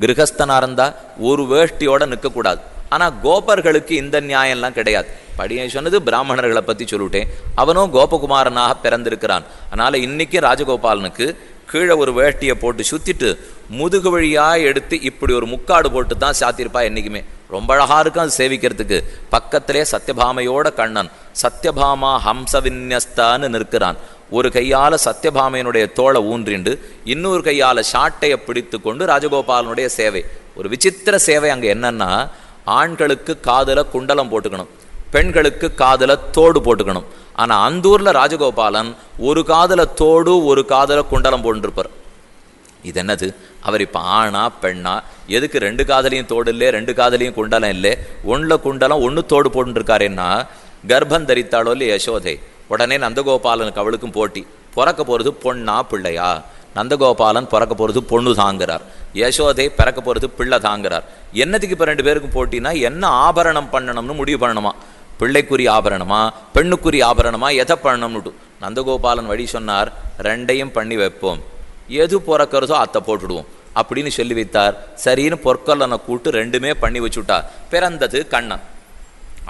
கிரகஸ்தனா இருந்தா ஒரு வேஷ்டியோட நிற்கக்கூடாது. ஆனால் கோபர்களுக்கு இந்த நியாயம்லாம் கிடையாது. படியை சொன்னது பிராமணர்களை பற்றி சொல்லிவிட்டேன். அவனும் கோபகுமாரனாக பிறந்திருக்கிறான். அதனால் இன்னைக்கு ராஜகோபாலனுக்கு கீழே ஒரு வேஷ்டியை போட்டு சுற்றிட்டு முதுகு வழியாக எடுத்து இப்படி ஒரு முக்காடு போட்டு தான் சாத்திருப்பா. என்றைக்குமே ரொம்ப அழகாக இருக்கும் அது சேவிக்கிறதுக்கு. பக்கத்திலே சத்யபாமையோட கண்ணன் சத்யபாமா ஹம்சவின்யஸ்தான்னு நிற்கிறான். ஒரு கையால் சத்யபாமையினுடைய தோளை ஊன்றிண்டு இன்னொரு கையால் ஷாட்டையை பிடித்து கொண்டு ராஜகோபாலனுடைய சேவை. ஒரு விசித்திர சேவை அங்கே என்னன்னா, ஆண்களுக்கு காதில் குண்டலம் போட்டுக்கணும், பெண்களுக்கு காதில் தோடு போட்டுக்கணும். ஆனால் அந்த ஊரில் ராஜகோபாலன் ஒரு காதில் தோடு ஒரு காதில் குண்டலம் போட்டுருப்பார். இது என்னது? அவர் இப்போ ஆணா பெண்ணா? எதுக்கு ரெண்டு காதலையும் தோடு இல்லை, ரெண்டு காதலையும் குண்டலம் இல்லை, ஒன்றில் குண்டலம் ஒன்று தோடு போட்டுருக்காருன்னா, கர்ப்பம் தரித்தாளோ இல்லை யசோதை. உடனே நந்தகோபாலனுக்கு அவளுக்கும் போட்டி. பிறக்க போகிறது பொண்ணா பிள்ளையா? நந்தகோபாலன் பிறக்க போகிறது பொண்ணு தாங்கிறார், யசோதை பிறக்க போகிறது பிள்ளை தாங்கிறார். என்னத்துக்கு இப்போ ரெண்டு பேருக்கும் போட்டினா, என்ன ஆபரணம் பண்ணணும்னு முடிவு பண்ணணுமா? பிள்ளைக்குரிய ஆபரணமா பெண்ணுக்குரிய ஆபரணமா, எதை பண்ணணும்னுட்டு நந்தகோபாலன் வழி சொன்னார். ரெண்டையும் பண்ணி வைப்போம், எது பிறக்கிறதோ அத்தை போட்டுடுவோம் அப்படின்னு சொல்லி வைத்தார். சரின்னு பொற்கொல்லனை கூட்டு ரெண்டுமே பண்ணி வச்சுட்டா. பிறந்தது கண்ணன்,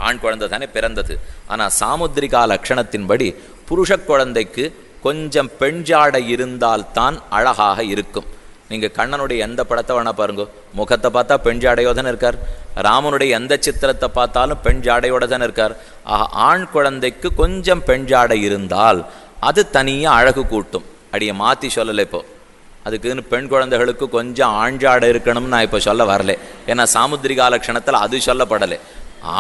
ஆண் குழந்தை தானே பிறந்தது. ஆனால் சாமுத்திரிகா லட்சணத்தின்படி புருஷ குழந்தைக்கு கொஞ்சம் பெண் ஜாடை இருந்தால்தான் அழகாக இருக்கும். நீங்கள் கண்ணனுடைய எந்த படத்தை வேணா பாருங்க, முகத்தை பார்த்தா பெண் ஜாடையோடு தானே இருக்கார். ராமனுடைய எந்த சித்திரத்தை பார்த்தாலும் பெண் ஜாடையோடு தானே இருக்கார். ஆக ஆண் குழந்தைக்கு கொஞ்சம் பெண் ஜாடை இருந்தால் அது தனியாக அழகு கூட்டும். அடியை மாற்றி சொல்லலை. இப்போ அதுக்குன்னு பெண் குழந்தைகளுக்கு கொஞ்சம் ஆண் ஜாடை இருக்கணும்னு நான் இப்போ சொல்ல வரலை. ஏன்னா சாமுத்திரிகா லட்சணத்தில் அது சொல்லப்படலை.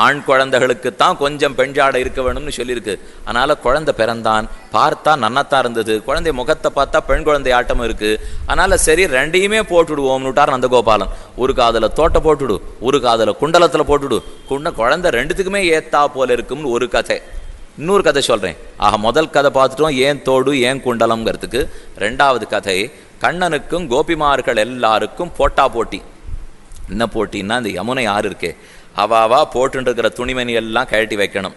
ஆண் குழந்தைகளுக்குத்தான் கொஞ்சம் பெண் ஜாடை இருக்க வேணும்னு சொல்லியிருக்கு. அதனால் குழந்தை பிறந்தான், பார்த்தா நன்னத்தான் இருந்தது. குழந்தை முகத்தை பார்த்தா பெண் குழந்தை ஆட்டம் இருக்குது. அதனால் சரி ரெண்டையுமே போட்டுடுவோம்னுட்டார் நந்தகோபாலன். ஒரு காதில் தோட்டை போட்டுடு, ஒரு காதில் குண்டலத்தில் போட்டுடு. குழந்தை ரெண்டுத்துக்குமே ஏத்தா போல இருக்கும்னு ஒரு கதை. இன்னொரு கதை சொல்கிறேன். ஆக முதல் கதை பார்த்துட்டோம் ஏன் தோடு ஏன் குண்டலம்ங்கிறதுக்கு. ரெண்டாவது கதை, கண்ணனுக்கும் கோபிமார்கள் எல்லாருக்கும் போட்டா போட்டி. என்ன போட்டின்னா, இந்த யமுனை ஆறு இருக்கே, அவாவா போட்டுருக்கிற துணிமணி எல்லாம் கழட்டி வைக்கணும்.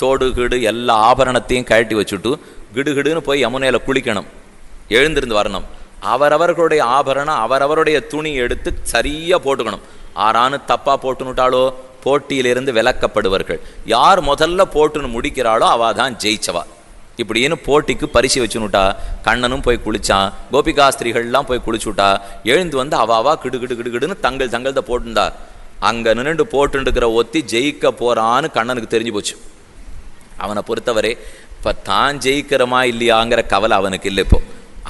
தோடு கீடு எல்லா ஆபரணத்தையும் கழட்டி வச்சுட்டு கிடுகிடுன்னு போய் யமுனையில் குளிக்கணும், எழுந்திருந்து வரணும். அவரவர்களுடைய ஆபரணம் அவரவருடைய துணி எடுத்து சரியாக போட்டுக்கணும். ஆறானு தப்பாக போட்டுனுட்டாலோ போட்டியிலிருந்து விலக்கப்படுவார்கள். யார் முதல்ல போட்டுன்னு முடிக்கிறாளோ அவள் தான் ஜெயிச்சவா. இப்படின்னு போட்டிக்கு பரிசு வச்சுனுட்டா. கண்ணனும் போய் குளிச்சான், கோபிகாஸ்திரிகள்லாம் போய் குளிச்சுட்டா. எழுந்து வந்து அவாவா கிடுகிடுன்னு தங்கள்த போட்டுண்டா. அங்கே நின்று போட்டுருக்கிற ஒத்தி ஜெயிக்க போகிறான்னு கண்ணனுக்கு தெரிஞ்சு போச்சு. அவனை பொறுத்தவரை இப்போ தான் ஜெயிக்கிறமா இல்லையாங்கிற கவலை அவனுக்கு இல்லை. இப்போ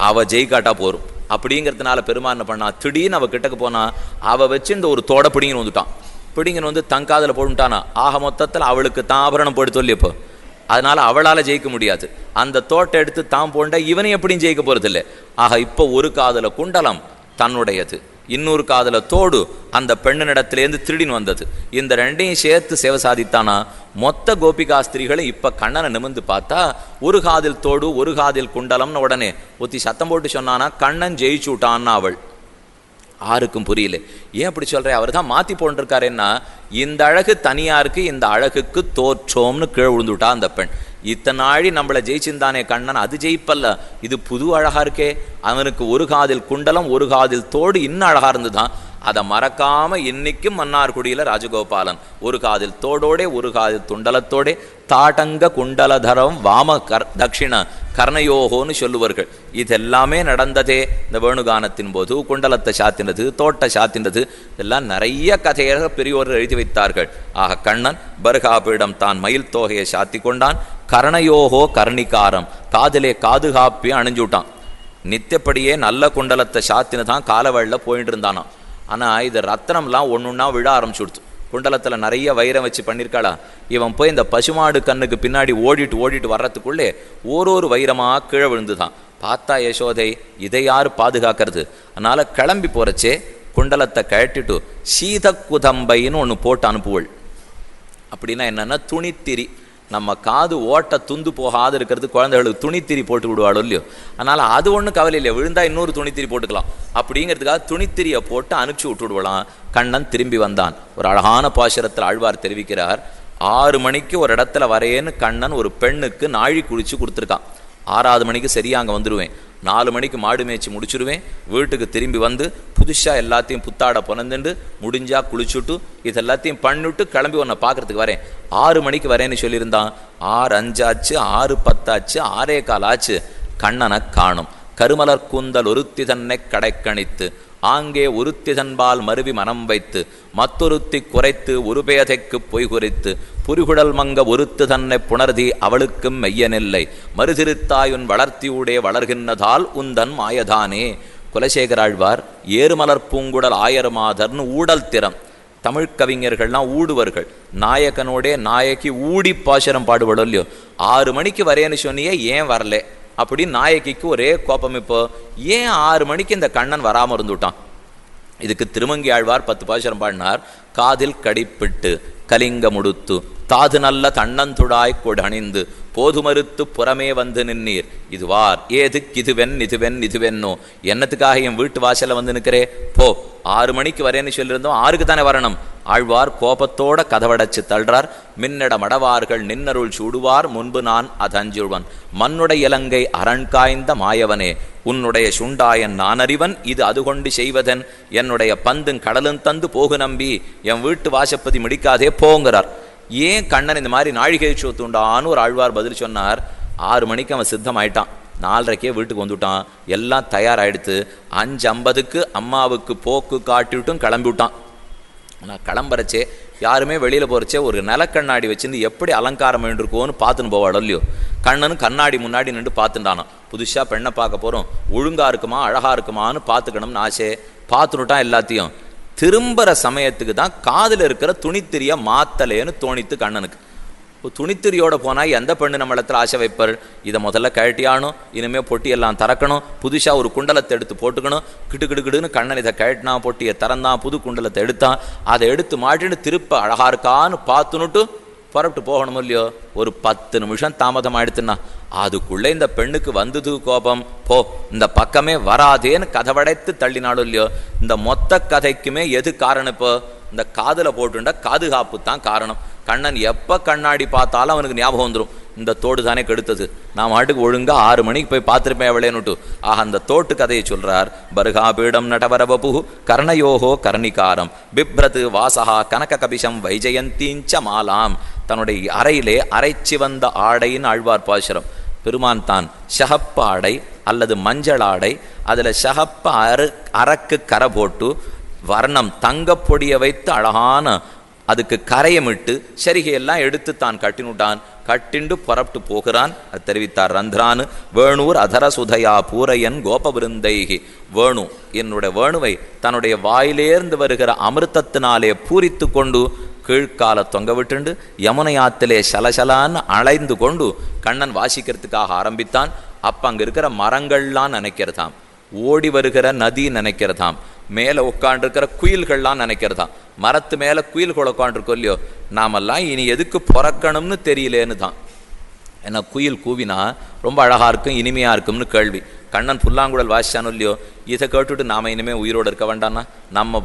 அவள் ஜெயிக்காட்டா போரும் அப்படிங்கிறதுனால பெருமாள் என்ன பண்ணா, திடீர்னு அவள் கிட்டக்கு போனா அவள் வச்சு இந்த ஒரு தோடை பிடிங்கன்னு வந்துட்டான். பிடிங்கன்னு வந்து தங்காதில் போட்டுட்டானா. ஆக மொத்தத்தில் அவளுக்கு தான் ஆபரணம் போட்டு சொல்லி இப்போ அதனால் அவளால் ஜெயிக்க முடியாது. அந்த தோட்டை எடுத்து தான் போண்டா இவனையும் எப்படியும் ஜெயிக்க போகிறதில்லை. ஆக இப்போ ஒரு காதில் குண்டலம் தன்னுடையது, இன்னொரு காதில் தோடு அந்த பெண்ணிடத்திலேருந்து திருடின்னு வந்தது. இந்த ரெண்டையும் சேர்த்து சேவை சாதித்தானா. மொத்த கோபிகாஸ்திரிகளும் இப்போ கண்ணனை நிமிர்ந்து பார்த்தா ஒரு காதில் தோடு ஒரு காதில் குண்டலம்னு உடனே ஒத்தி சத்தம் போட்டு சொன்னானா, கண்ணன் ஜெயிச்சு விட்டான்னா. அவள் யாருக்கும் புரியல. ஏன் அப்படி சொல்கிறேன்? அவர் தான் மாற்றி போட்டிருக்காருன்னா, இந்த அழகு தனியாக இருக்குது, இந்த அழகுக்கு தோற்றோம்னு கீழே விழுந்துவிட்டா அந்த பெண். இத்தனை நாழி நம்மளை ஜெயிச்சிருந்தானே கண்ணன், அது ஜெயிப்பல்ல, இது புது அழகாக இருக்கே. அவனுக்கு ஒரு காதில் குண்டலம் ஒரு காதில் தோடு இன்னும் அழகாக இருந்துதான். அதை மறக்காமல் இன்னைக்கும் மன்னார்குடியில் ராஜகோபாலன் ஒரு காதில் தோடோடே ஒரு காதில் துண்டலத்தோடே தாட்டங்க குண்டலதரம் வாம தட்சிண கர்ணயோகோன்னு சொல்லுவார்கள். இதெல்லாமே நடந்ததே இந்த வேணுகானத்தின் போது. குண்டலத்தை சாத்தினது, தோட்டை சாத்தினது, இதெல்லாம் நிறைய கதையாக பெரியோர்கள் எழுதி வைத்தார்கள். ஆக கண்ணன் பர்காபிடம் தான் மயில் தோகையை சாத்தி கொண்டான். கர்ணயோகோ கர்ணிகாரம், காதிலே காதுகாப்பி அணிஞ்சுட்டான். நித்தியப்படியே நல்ல குண்டலத்தை சாத்தினதான் காலவழியில் போயிட்டு இருந்தானான். ஆனால் இது ரத்தனம்லாம் ஒன்றுன்னா விழ ஆரம்பிச்சுடுத்து. குண்டலத்தில் நிறைய வைரம் வச்சு பண்ணியிருக்காளா. இவன் போய் இந்த பசுமாடு கண்ணுக்கு பின்னாடி ஓடிட்டு வர்றதுக்குள்ளே ஒரு வைரமாக கீழே விழுந்துதான். பார்த்தா யசோதை, இதை யார் பாதுகாக்கிறது? அதனால் கிளம்பி போகிறச்சே குண்டலத்தை கழட்டிட்டு சீத குதம்பைன்னு ஒன்று போட்டு அனுப்புவள். அப்படின்னா என்னென்னா துணித்திரி. நம்ம காது ஓட்ட துந்து போகாது இருக்கிறது குழந்தைகளுக்கு துணித்திரி போட்டு விடுவாளோ இல்லையோ. அதனால் அது ஒன்றும் கவலை இல்லை, விழுந்தா இன்னொரு துணித்திரி போட்டுக்கலாம் அப்படிங்கிறதுக்காக துணித்திரியை போட்டு அனுப்பிச்சி விட்டுவிடுவலாம். கண்ணன் திரும்பி வந்தான். ஒரு அழகான பாசுரத்தில் ஆழ்வார் தெரிவிக்கிறார், 6 மணிக்கு ஒரு இடத்துல வரேன்னு கண்ணன் ஒரு பெண்ணுக்கு நாழி குளிச்சு கொடுத்துருக்கான். 6வது மணிக்கு சரியாக அங்கே வந்துடுவேன். 4 மணிக்கு மாடு மேய்ச்சி முடிச்சுடுவேன். வீட்டுக்கு திரும்பி வந்து புதுசாக எல்லாத்தையும் புத்தாட புனந்துண்டு முடிஞ்சா குளிச்சுட்டு இதெல்லாத்தையும் பண்ணிவிட்டு கிளம்பி உன்னை பார்க்கறதுக்கு வரேன். 6 மணிக்கு வரேன்னு சொல்லியிருந்தான். 6:05 ஆச்சு, 6:10 ஆச்சு, 6:15 ஆச்சு. கண்ணனை காணும். கருமலர் கூந்தல் ஒருத்தி தன்னை கடைக்கணித்து ஆங்கே ஒருத்தி தன்பால் மருவி மனம் வைத்து மத்தொருத்தி குறைத்து ஒரு பேதைக்கு பொய் குறித்து புரிகுழல் மங்க ஒருத்து தன்னை புணர்தி அவளுக்கும் மெய்யனில்லை மறுதிருத்தாயுன் வளர்த்தியூடே வளர்கின்றதால் உந்தன் மாயதானே. குலசேகராழ்வார் ஏறுமலர் பூங்குடல் ஆயர்மாதர்னு ஊடல் திறம். தமிழ் கவிஞர்கள்லாம் ஊடுவர்கள். நாயகனோடே நாயகி ஊடி பாசுரம் பாடுபடும் இல்லையோ. 6 மணிக்கு வரேன்னு சொன்னியே, ஏன் வரல அப்படின்னு நாயகிக்கு ஒரே கோபம். இப்போ ஏன் 6 மணிக்கு இந்த கண்ணன் வராமல் இருந்துட்டான்? இதுக்கு திருமங்கி ஆழ்வார் 10 பாசுரம் பாடினார். காதில் கடிப்பிட்டு கலிங்க முடுத்து தாது நல்ல தன்னந்துடாய் கொடணிந்து போது மறுத்து புறமே வந்து நின்னீர் இதுவார் ஏதுக்கு இதுவென்னோ என்னத்துக்காக என் வீட்டு வாசல்ல வந்து நிற்கிறே? போ, 6 மணிக்கு வரேன்னு சொல்லியிருந்தோம், 6க்கு தானே வரணும். ஆழ்வார் கோபத்தோட கதவடைச்சு தள்ளுறார். மின்னட மடவார்கள் நின்னருள் சூடுவார் முன்பு நான் அதஞ்சுவன் மண்ணுடைய இலங்கை அரண்காய்ந்த மாயவனே உன்னுடைய சுண்டாயன் நான் அறிவன் இது அது கொண்டு செய்வதன் என்னுடைய பந்தும் கடலும் தந்து போகு நம்பி என் வீட்டு வாசப்பதி முடிக்காதே போங்கிறார். ஏன் கண்ணன் இந்த மாதிரி நாழிகை சோத்துண்டான்னு ஒரு ஆழ்வார் பதில் சொன்னார். 6 மணிக்கு அவன் சித்தம் ஆயிட்டான். 4:30 வீட்டுக்கு வந்துட்டான். எல்லாம் தயாராகிடுத்து. 5:50க்கு அம்மாவுக்கு போக்கு காட்டிவிட்டும் கிளம்பி விட்டான். நான் கிளம்புறச்சே யாருமே வெளியில் போகிறச்சே ஒரு நிலக்கண்ணாடி வச்சுருந்து எப்படி அலங்காரம் வேண்டியிருக்கோன்னு பார்த்துன்னு போவாடோ இல்லையோ. கண்ணனும் கண்ணாடி முன்னாடி நின்று பார்த்துட்டானோ. புதுசாக பெண்ணை பார்க்க போகிறோம், ஒழுங்காக இருக்குமா அழகாக இருக்குமான்னு பார்த்துக்கணும்னு ஆசை. பார்த்துட்டான் எல்லாத்தையும். திரும்புகிற சமயத்துக்கு தான் காதில் இருக்கிற துணித்திரியை மாத்தலேன்னு தோணித்து கண்ணனுக்கு. துணித்திரியோட போனால் எந்த பெண்ணு நம்மளத்தில் ஆசை வைப்பர்? இதை முதல்ல கழட்டியானும், இனிமேல் பொட்டியெல்லாம் திறக்கணும், புதுசாக ஒரு குண்டலத்தை எடுத்து போட்டுக்கணும். கிடுகிடுன்னு கண்ணன் இதை கழட்டினா, பொட்டியை திறந்தான், புது குண்டலத்தை எடுத்தான். அதை எடுத்து மாட்டின்னு திருப்ப அழகா இருக்கான்னு பார்த்துனுட்டு புறப்பட்டு போகணும் இல்லையோ. ஒரு 10 நிமிஷம் தாமதம் ஆயிடுத்துன்னா அதுக்குள்ளே இந்த பெண்ணுக்கு வந்தது கோபம். போ, இந்த பக்கமே வராதேன்னு கதவடைத்து தள்ளினாலும் இல்லையோ. இந்த மொத்த கதைக்குமே எது காரணம்? இப்போ இந்த காதில் போட்டுண்ட பாதுகாப்பு தான் காரணம். கண்ணன் எப்போ கண்ணாடி பார்த்தாலும் அவனுக்கு ஞாபகம் வந்துடும், இந்த தோடு தானே கெடுத்தது, நான் மாட்டுக்கு ஒழுங்கா 6 மணிக்கு போய் பார்த்துருப்பேன் எவ்வளேன்னுட்டு. அந்த தோட்டு கதையை சொல்றார். பர்காபீடம் நடவரவபு கர்ணயோகோ கர்ணிகாரம் பிப்ரது வாசகா கனக கபிஷம் வைஜயந்தீஞ்ச மாலாம். தன்னுடைய அறையிலே அரைச்சி வந்த ஆடைன்னு ஆழ்வார் பாசுரம். பெருமான் தான் ஷஹப்ப ஆடை அல்லது மஞ்சள் ஆடை, அதில் ஷஹப்ப அரக்கு கரை போட்டு வர்ணம் தங்கப்பொடியை வைத்து அழகான அதுக்கு கரையமிட்டு சரிகையெல்லாம் எடுத்து தான் கட்டினுட்டான். கட்டிண்டு புறப்பட்டு போகிறான். அது தெரிவித்தார் ரந்திரான். வேணூர் அதர சுதையா பூரையன் கோபவிருந்தைகி. வேணு என்னுடைய வேணுவை தன்னுடைய வாயிலேர்ந்து வருகிற அமிர்தத்தினாலே பூரித்து கொண்டு கீழ்கால தொங்க விட்டுண்டு யமுனை ஆத்திலே சலசலான்னு அலைந்து கொண்டு கண்ணன் வாசிக்கிறதுக்காக ஆரம்பித்தான். அப்போ அங்கே இருக்கிற மரங்கள்லாம் நினைக்கிறதாம், ஓடி வருகிற நதி நினைக்கிறதாம், மேலே உட்காண்டிருக்கிற குயில்கள்லாம் நினைக்கிறதாம். மரத்து மேலே குயில்கள் உட்காண்டிருக்கோம் இல்லையோ, நாமெல்லாம் இனி எதுக்கு பிறக்கணும்னு தெரியலேன்னு தான். ஏன்னா குயில் கூவினா ரொம்ப அழகாக இருக்கும், இனிமையாக இருக்கும்னு கேள்வி. கண்ணன் புல்லாங்குழல் வாசிச்சானோ இல்லையோ, இதை கேட்டுவிட்டு நாம் இனிமேல் உயிரோடு இருக்க வேண்டாம்னா நம்ம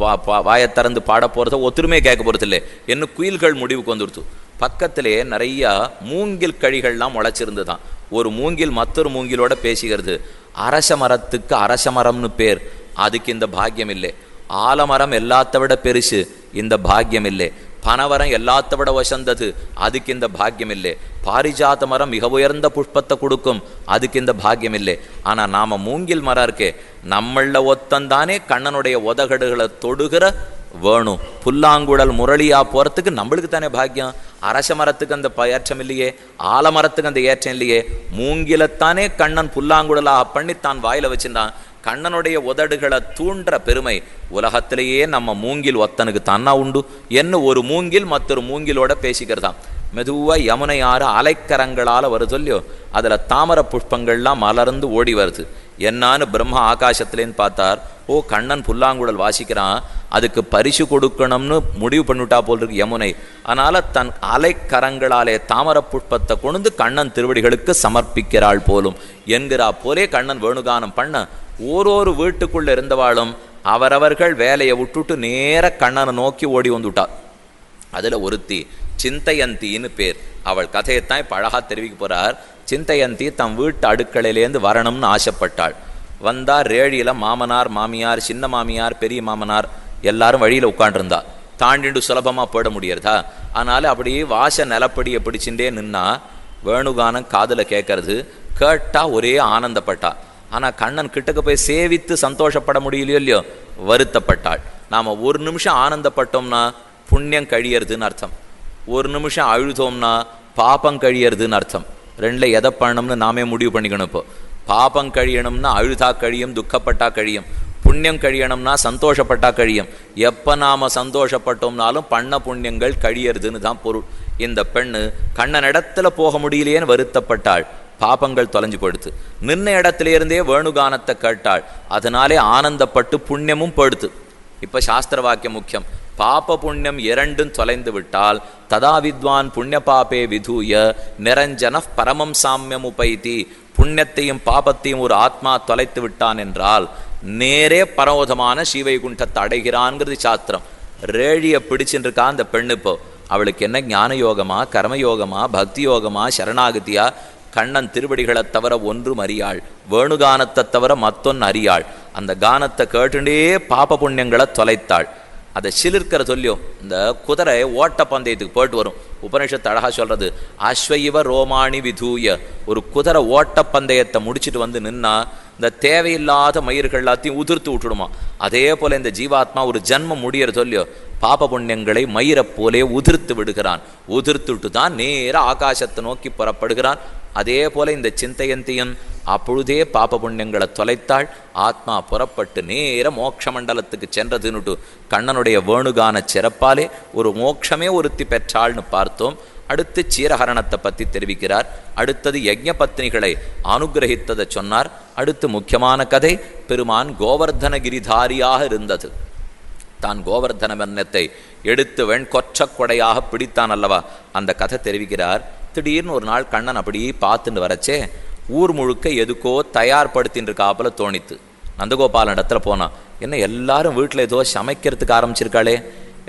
வாயை திறந்து பாட போகிறத ஒத்துருமே கேட்க போகிறது இல்லை. என்ன குயில்கள் முடிவுக்கு வந்துடுத்து. பக்கத்திலே நிறையா மூங்கில் கழிகள்லாம் முளைச்சிருந்து தான். ஒரு மூங்கில் மற்றொரு மூங்கிலோட பேசிக்கிறது. அரச மரத்துக்கு அரச மரம்னு பேர், அதுக்கு இந்த பாக்கியம் இல்லை. ஆலமரம் எல்லாத்த விட பெருசு, இந்த பாக்கியம் இல்லை. பனவரம் எல்லாத்த விட வசந்தது, அதுக்கு இந்த பாக்கியம் இல்லை. பாரிஜாத மரம் மிக உயர்ந்த புஷ்பத்தை கொடுக்கும், அதுக்கு இந்த பாக்கியம் இல்லை. ஆனால் நாம் மூங்கில் மரம் இருக்கே, நம்மள ஒத்தந்தானே கண்ணனுடைய உதகடுகளை தொடுகிற வேணும். புல்லாங்குழல் முரளியா போகிறதுக்கு நம்மளுக்கு தானே பாக்கியம். அரச மரத்துக்கு அந்த ஏற்றம் இல்லையே, ஆலமரத்துக்கு அந்த ஏற்றம் இல்லையே. மூங்கிலத்தானே கண்ணன் புல்லாங்குழலாக பண்ணி தான் வாயில வச்சிருந்தான். கண்ணனுடைய உதடுகளை தூண்டுற பெருமை உலகத்திலேயே நம்ம மூங்கில் ஒத்தனுக்கு தானா உண்டு. என்ன ஒரு மூங்கில் மற்றொரு மூங்கிலோட பேசிக்கிறதாம். மெதுவாக யமுனை ஆறு அலைக்கரங்களால் வருது இல்லையோ, அதில் தாமர புஷ்பங்கள்லாம் மலர்ந்து ஓடி வருது. என்னான்னு பிரம்மா ஆகாசத்துலேன்னு பார்த்தார். ஓ, கண்ணன் புல்லாங்குழல் வாசிக்கிறான், அதுக்கு பரிசு கொடுக்கணும்னு முடிவு பண்ணிவிட்டா போல் இருக்கு யமுனை. அதனால் தன் அலைக்கரங்களாலே தாமர புஷ்பத்தை கொண்டு கண்ணன் திருவடிகளுக்கு சமர்ப்பிக்கிறாள் போலும் என்கிறா போலே கண்ணன் வேணுகானம் பண்ண ஓரொரு வீட்டுக்குள்ளே இருந்தவாளும் அவரவர்கள் வேலையை விட்டுட்டு நேர கண்ணனை நோக்கி ஓடி வந்துவிட்டாள். அதில் ஒருத்தி சிந்தையந்தின்னு பேர். அவள் கதையைத்தான் இப்போ அழகாக தெரிவிக்க போகிறார். சிந்தையந்தி தம் வீட்டு அடுக்களையிலேருந்து வரணும்னு ஆசைப்பட்டாள். வந்தா ரேழியில் மாமனார் மாமியார், சின்ன மாமியார், பெரிய மாமனார் எல்லாரும் வழியில் உட்காண்டிருந்தா. தாண்டிண்டு சுலபமாக போட முடியறதா? அதனால் அப்படியே வாச நிலப்படியை பிடிச்சுட்டே நின்னா வேணுகானம் காதில் கேட்கறது. கேட்டால் ஒரே ஆனந்தப்பட்டா. ஆனால் கண்ணன் கிட்டக்கு போய் சேவித்து சந்தோஷப்பட முடியலையோ இல்லையோ, வருத்தப்பட்டாள். நாம் ஒரு நிமிஷம் ஆனந்தப்பட்டோம்னா புண்ணியம் கழியறதுன்னு அர்த்தம், ஒரு நிமிஷம் அழுதோம்னா பாப்பம் கழியறதுன்னு அர்த்தம். ரெண்டில் எதை பண்ணணும்னு நாமே முடிவு பண்ணிக்கணும். இப்போ பாப்பம் கழியணும்னா அழுதா கழியும், துக்கப்பட்டா கழியும். புண்ணியம் கழியணும்னா சந்தோஷப்பட்டா கழியும். எப்போ நாம் சந்தோஷப்பட்டோம்னாலும் பண்ண புண்ணியங்கள் கழியறதுன்னு தான் பொருள். இந்த பெண்ணு கண்ணன் இடத்துல போக முடியலையேன்னு வருத்தப்பட்டாள். பாபங்கள் தொலைஞ்சு படுத்து. நின்ன இடத்திலிருந்தே வேணுகானத்தை கேட்டாள். அதனாலே ஆனந்தப்பட்டு புண்ணியமும் படுத்து. இப்போ சாஸ்திர வாக்கியம் முக்கியம். பாப புண்ணியம் இரண்டும் தொலைந்து விட்டால் ததா வித்வான் புண்ணிய பாபே விதூய நிரஞ்சன பரமம் சாமியம் உபைதி. புண்ணியத்தையும் பாபத்தையும் ஒரு ஆத்மா தொலைத்து விட்டான் என்றால் நேரே பரமோதமான ஸ்ரீவைகுண்டத்தை அடைகிறான்ங்கிறது சாஸ்திரம். ரேழியை பிடிச்சுட்டு இருக்கா அந்த பெண்ணு. இப்போ அவளுக்கு என்ன ஞான யோகமா, கர்மயோகமா, பக்தி யோகமா, சரணாகதியா? கண்ணன் திருவடிகளை தவிர ஒன்றும் அறியாள், வேணுகானத்தை தவிர மத்தொன்னு அறியாள். அந்த கானத்தை கேட்டுண்டே பாப புண்ணியங்களை தொலைத்தாள். அதை சிலிர்க்கிற சொல்லியும் இந்த குதிரை ஓட்ட பந்தயத்துக்கு போயிட்டு வரும். உபனிஷத்து அழகா சொல்றது, அஸ்வைவ ரோமாணி விதூய. ஒரு குதிரை ஓட்ட பந்தயத்தை முடிச்சுட்டு வந்து நின்னா இந்த தேவையில்லாத மயிர்கள் எல்லாத்தையும் உதிர்த்து விட்டுடுமா. அதே போல இந்த ஜீவாத்மா ஒரு ஜன்மம் முடியற சொல்லியோ பாப புண்ணியங்களை மயிரை போலே உதிர்த்து விடுகிறான். உதிர்த்துட்டு தான் நேர ஆகாசத்தை நோக்கி புறப்படுகிறான். அதே போல இந்த சிந்தையந்தியன் அப்பொழுதே பாப புண்ணியங்களை தொலைத்தாள். ஆத்மா புறப்பட்டு நேர மோட்ச மண்டலத்துக்கு சென்றதுன்னுட்டு கண்ணனுடைய வேணுகான சிறப்பாலே ஒரு மோட்சமே ஒருத்தி பெற்றாள்னு பார்த்தோம். அடுத்து சீரஹரணத்தை பற்றி தெரிவிக்கிறார். அடுத்தது யஜ்ஞ பத்னிகளை அனுகிரகித்ததை சொன்னார். அடுத்து முக்கியமான கதை, பெருமான் கோவர்தனகிரிதாரியாக இருந்தது. தான் கோவர்தன மன்னத்தை எடுத்து வெண்கொற்ற கொடையாக பிடித்தான் அல்லவா, அந்த கதை தெரிவிக்கிறார். திடீர்னு ஒரு நாள் கண்ணன் அப்படியே பார்த்துட்டு வரச்சே ஊர் முழுக்க எதுக்கோ தயார்படுத்தின்னு இருக்காப்புல தோணித்து. நந்தகோபாலன் இடத்துல போனான். என்ன எல்லாரும் வீட்டில் ஏதோ சமைக்கிறதுக்கு ஆரம்பிச்சிருக்காளே,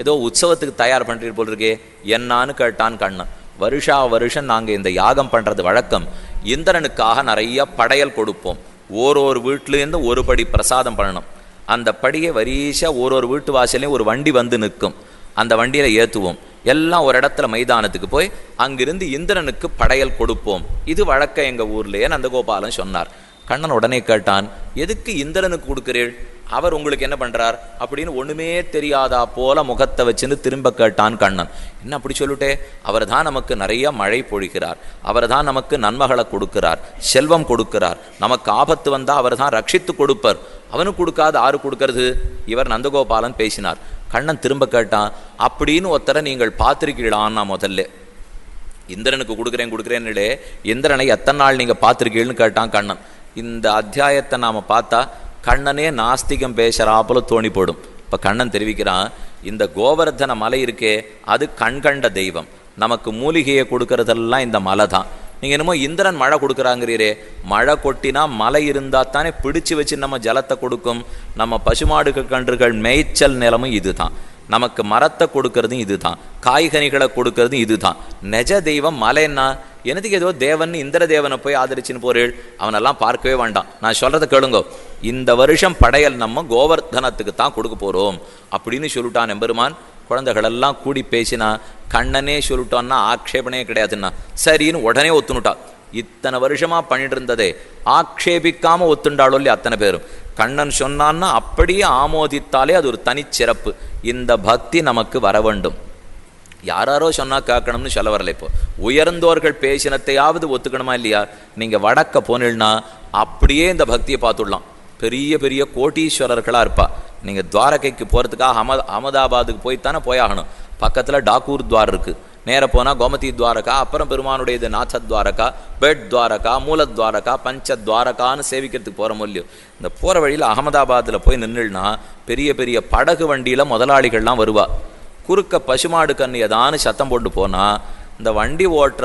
ஏதோ உற்சவத்துக்கு தயார் பண்ணுறீர் போல் இருக்கே, என்னான்னு கேட்டான் கண்ணன். வருஷா வருஷம் நாங்கள் இந்த யாகம் பண்ணுறது வழக்கம். இந்திரனுக்காக நிறைய படையல் கொடுப்போம். ஓரொரு வீட்டிலேருந்து ஒரு படி பிரசாதம் பண்ணணும். அந்த படியை வரிசா ஒரு வீட்டு வாசலையும் ஒரு வண்டி வந்து நிற்கும். அந்த வண்டியில் ஏற்றுவோம். எல்லாம் ஒரு இடத்துல மைதானத்துக்கு போய் அங்கிருந்து இந்திரனுக்கு படையல் கொடுப்போம். இது வழக்கம் எங்கள் ஊர்லேயே நந்தகோபாலன் சொன்னார். கண்ணன் உடனே கேட்டான், எதுக்கு இந்திரனுக்கு கொடுக்கிறீள்? அவர் உங்களுக்கு என்ன பண்ணுறார் அப்படின்னு ஒன்றுமே தெரியாதா போல முகத்தை வச்சுன்னு திரும்ப கேட்டான் கண்ணன். என்ன அப்படி சொல்லிட்டே? அவர் தான் நமக்கு நிறைய மழை பொழிகிறார், அவர் தான் நமக்கு நன்மைகளை கொடுக்கிறார், செல்வம் கொடுக்கிறார், நமக்கு ஆபத்து வந்தால் அவர் தான் ரட்சித்து கொடுப்பார். அவனுக்கு கொடுக்காது ஆறு கொடுக்கறது? இவர் நந்தகோபாலன் பேசினார். கண்ணன் திரும்ப கேட்டான், அப்படின்னு ஒருத்தரை நீங்கள் பார்த்துருக்கீங்களான்னா முதல்ல இந்திரனுக்கு கொடுக்குறேன்னு இந்திரனை எத்தனை நாள் நீங்கள் பார்த்துருக்கீங்கன்னு கேட்டான் கண்ணன். இந்த அத்தியாயத்தை நாம் பார்த்தா கண்ணனே நாஸ்திகம் பேசுகிறாப்புல தோணி போடும். இப்போ கண்ணன் தெரிவிக்கிறான், இந்த கோவர்தன மலை இருக்கே அது கண்கண்ட தெய்வம். நமக்கு மூலிகையை கொடுக்கறதெல்லாம் இந்த மலை தான். நீங்கள் என்னமோ இந்திரன் மழை கொடுக்குறாங்கிறீரே, மழை கொட்டினா மலை இருந்தால் தானே பிடிச்சு வச்சு நம்ம ஜலத்தை கொடுக்கும். நம்ம பசுமாடு கன்றுகள் மேய்ச்சல் நிலமும் இது தான். நமக்கு மரத்தை கொடுக்கறதும் இது தான், காய்கனிகளை கொடுக்கறதும் இது தான். நெஜ தெய்வம் மலைன்னா எனக்கு ஏதோ தேவன் இந்திர தேவனை போய் ஆதரிச்சுன்னு போறேள், அவனெல்லாம் பார்க்கவே வேண்டாம். நான் சொல்கிறத கேளுங்கோ, இந்த வருஷம் படையல் நம்ம கோவர்தனத்துக்கு தான் கொடுக்க போகிறோம் அப்படின்னு சொல்லிட்டான் எம்பெருமான். குழந்தைகளெல்லாம் கூடி பேசினா கண்ணனே சொல்லிட்டோன்னா ஆக்ஷேபனே கிடையாதுன்னா சரின்னு உடனே ஒத்துனுட்டா. இத்தனை வருஷமா பண்ணிட்டு இருந்ததே ஆக்ஷேபிக்காம ஒத்துண்டாளோ இல்லையா அத்தனை பேரும். கண்ணன் சொன்னான்னா அப்படியே ஆமோதித்தாலே அது ஒரு தனிச்சிறப்பு. இந்த பக்தி நமக்கு வர வேண்டும். யாரோ சொன்னா கேட்கணும்னு சொல்ல வரல. இப்போ உயர்ந்தோர்கள் பேசினத்தையாவது ஒத்துக்கணுமா இல்லையா? நீங்க வடக்க போனீங்கன்னா அப்படியே இந்த பக்தியை பார்த்துடலாம். பெரிய பெரிய கோட்டீஸ்வரர்களாக இருப்பா. நீங்கள் துவாரகைக்கு போகிறதுக்காக அகமதாபாத்துக்கு போய்த்தானே போயாகணும். பக்கத்தில் டாக்கூர் துவார் இருக்குது. நேராக போனால் கோமதி துவாரகா, அப்புறம் பெருமானுடையது நாச்ச துவாரகா, பெட் துவாரகா, மூலத்வாரகா, பஞ்ச துவாரகான்னு சேவிக்கிறதுக்கு போகிற மூலியம். இந்த போகிற வழியில் அகமதாபாத்தில் போய் நின்றுனா பெரிய பெரிய படகு வண்டியில் முதலாளிகள்லாம் வருவா. குறுக்க பசுமாடு கண்ணு ஏதானு சத்தம் போட்டு போனால் இந்த வண்டி ஓட்டுற